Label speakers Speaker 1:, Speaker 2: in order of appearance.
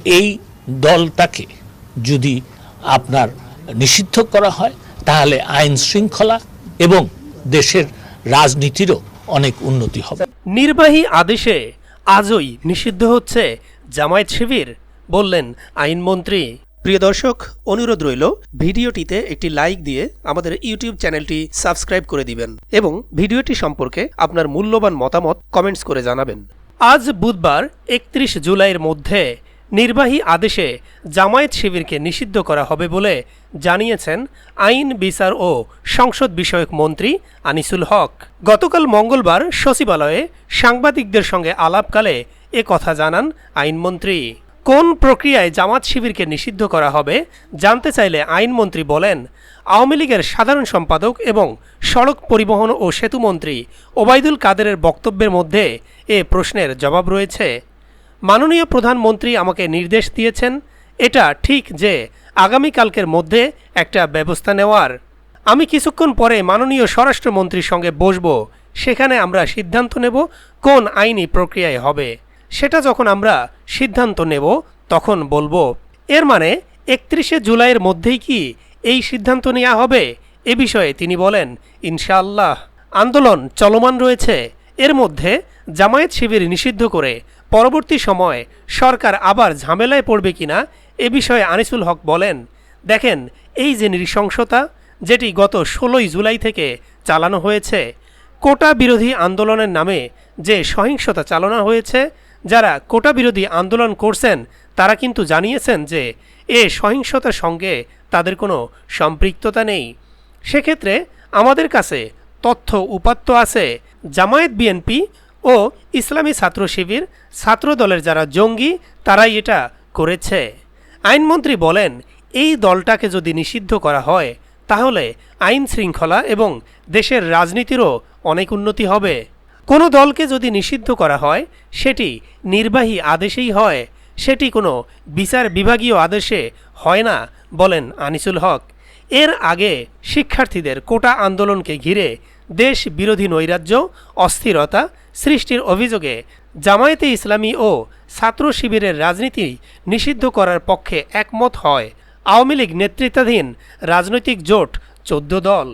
Speaker 1: এই দলটাকে যদি আপনার নিষিদ্ধ করা হয় তাহলে আইন শৃঙ্খলা এবং দেশের রাজনীতিরও অনেক উন্নতি হবে।
Speaker 2: নির্বাহী আদেশে আজই নিষিদ্ধ হচ্ছে জামায়াত শিবির, বললেন আইনমন্ত্রী। প্রিয় দর্শক, অনুরোধ রইল ভিডিওটিতে একটি লাইক দিয়ে আমাদের ইউটিউব চ্যানেলটি সাবস্ক্রাইব করে দিবেন এবং ভিডিওটি সম্পর্কে আপনার মূল্যবান মতামত কমেন্টস করে জানাবেন। আজ বুধবার ৩১ জুলাইয়ের মধ্যে নির্বাহী আদেশে জামায়াত শিবিরকে নিষিদ্ধ করা হবে বলে জানিয়েছেন আইন, বিচার ও সংসদ বিষয়ক মন্ত্রী আনিসুল হক। গতকাল মঙ্গলবার সচিবালয়ে সাংবাদিকদের সঙ্গে আলাপকালে এ কথা জানান আইনমন্ত্রী। কোন প্রক্রিয়ায় জামাত শিবিরকে নিষিদ্ধ করা হবে জানতে চাইলে আইনমন্ত্রী বলেন, আওয়ামী লীগের সাধারণ সম্পাদক এবং সড়ক পরিবহন ও সেতুমন্ত্রী ওবায়দুল কাদেরের বক্তব্যের মধ্যে এ প্রশ্নের জবাব রয়েছে। মাননীয় প্রধানমন্ত্রী আমাকে নির্দেশ দিয়েছেন, এটা ঠিক যে আগামীকালকের মধ্যে একটা ব্যবস্থা নেওয়ার। আমি কিছুক্ষণ পরে মাননীয় স্বরাষ্ট্রমন্ত্রীর সঙ্গে বসব, সেখানে আমরা সিদ্ধান্ত নেব কোন আইনি প্রক্রিয়ায় হবে। সেটা যখন আমরা সিদ্ধান্ত নেব তখন বলবো। এর মানে ৩১শে জুলাইয়ের মধ্যেই কি এই সিদ্ধান্ত নেওয়া হবে? এ বিষয়ে তিনি বলেন, ইনশাআল্লাহ। আন্দোলন চলমান রয়েছে, এর মধ্যে জামায়াত শিবির নিষিদ্ধ করে পরবর্তী সময়ে সরকার আবার ঝামেলায় পড়বে কিনা এ বিষয়ে আনিসুল হক বলেন, দেখেন, এই যে নৃশংসতা যেটি গত ১৬ই জুলাই থেকে চালানো হয়েছে, কোটা বিরোধী আন্দোলনের নামে যে সহিংসতা চালানো হয়েছে, যারা কোটা বিরোধী আন্দোলন করছেন তারা কিন্তু জানিয়েছেন যে এ সহিংসতার সঙ্গে তাদের কোনো সম্পৃক্ততা নেই। সেক্ষেত্রে আমাদের কাছে তথ্য উপাত্ত আছে, জামায়াত, বিএনপি ও ইসলামী ছাত্র শিবির ছাত্র দলের যারা জঙ্গি তারাই এটা করেছে। আইনমন্ত্রী বলেন, এই দলটাকে যদি নিষিদ্ধ করা হয় তাহলে আইন শৃঙ্খলা এবং দেশের রাজনীতিরও অনেক উন্নতি হবে। কোনো দলকে যদি নিষিদ্ধ করা হয় সেটি নির্বাহী আদেশেই হয়, সেটি কোনো বিচার বিভাগীয় আদেশে হয় না, বলেন আনিসুল হক। এর আগে শিক্ষার্থীদের কোটা আন্দোলনকে ঘিরে দেশ বিরোধী নৈরাজ্য, অস্থিরতা সৃষ্টির অভিযোগে জামায়াতে ইসলামী ও ছাত্র শিবিরের রাজনীতি নিষিদ্ধ করার পক্ষে একমত হয় আওয়ামী লীগ নেতৃত্বাধীন রাজনৈতিক জোট ১৪ দল।